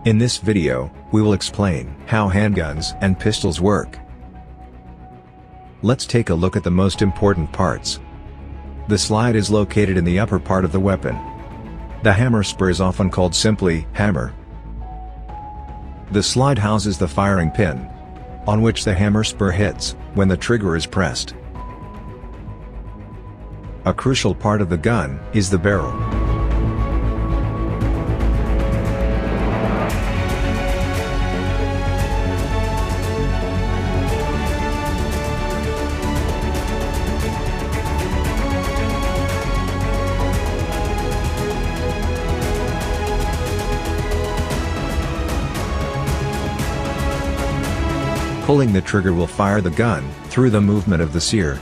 In this video, we will explain how handguns and pistols work. Let's take a look at the most important parts. The slide is located in the upper part of the weapon. The hammer spur is often called simply hammer. The slide houses the firing pin, on which the hammer spur hits when the trigger is pressed. A crucial part of the gun is the barrel. Pulling the trigger will fire the gun through the movement of the sear.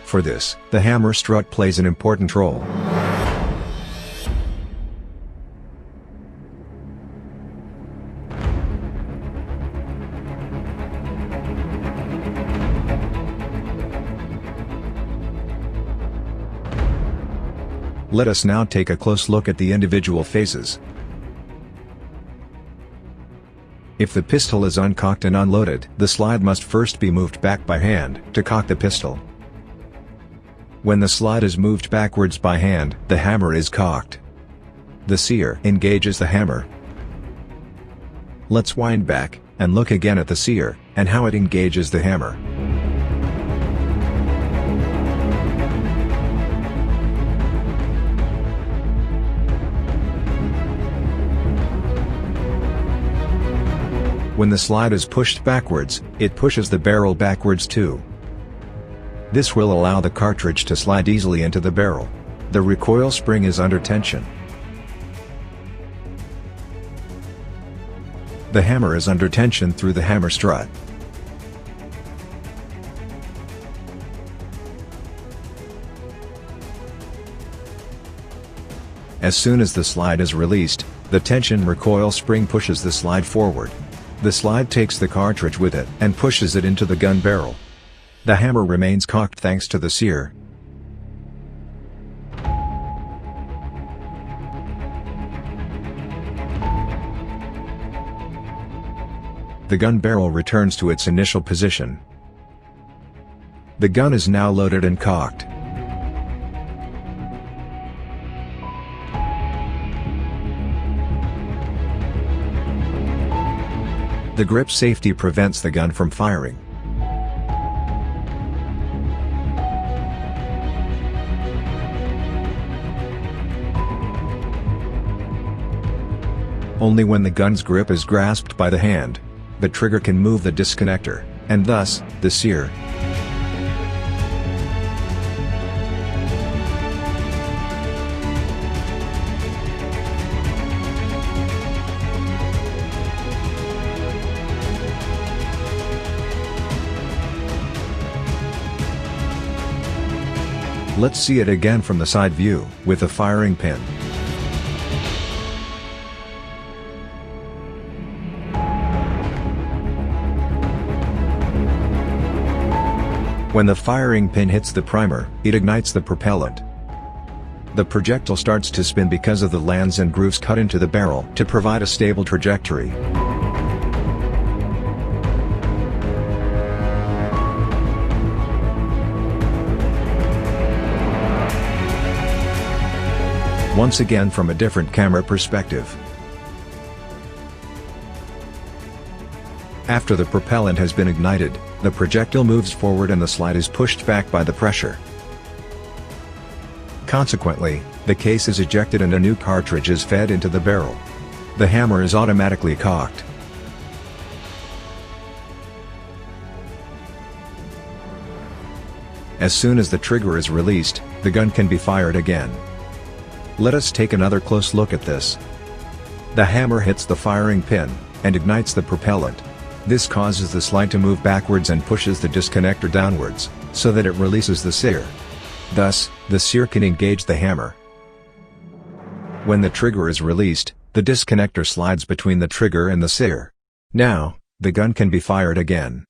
For this, the hammer strut plays an important role. Let us now take a close look at the individual phases. If the pistol is uncocked and unloaded, the slide must first be moved back by hand to cock the pistol. When the slide is moved backwards by hand, the hammer is cocked. The sear engages the hammer. Let's wind back and look again at the sear and how it engages the hammer. When the slide is pushed backwards, it pushes the barrel backwards too. This will allow the cartridge to slide easily into the barrel. The recoil spring is under tension. The hammer is under tension through the hammer strut. As soon as the slide is released, the tension recoil spring pushes the slide forward. The slide takes the cartridge with it and pushes it into the gun barrel. The hammer remains cocked thanks to the sear. The gun barrel returns to its initial position. The gun is now loaded and cocked. The grip safety prevents the gun from firing. Only when the gun's grip is grasped by the hand, the trigger can move the disconnector, and thus, the sear. Let's see it again from the side view, with the firing pin. When the firing pin hits the primer, it ignites the propellant. The projectile starts to spin because of the lands and grooves cut into the barrel to provide a stable trajectory. Once again from a different camera perspective. After the propellant has been ignited, the projectile moves forward and the slide is pushed back by the pressure. Consequently, the case is ejected and a new cartridge is fed into the barrel. The hammer is automatically cocked. As soon as the trigger is released, the gun can be fired again. Let us take another close look at this. The hammer hits the firing pin and ignites the propellant. This causes the slide to move backwards and pushes the disconnector downwards, so that it releases the sear. Thus, the sear can engage the hammer. When the trigger is released, the disconnector slides between the trigger and the sear. Now, the gun can be fired again.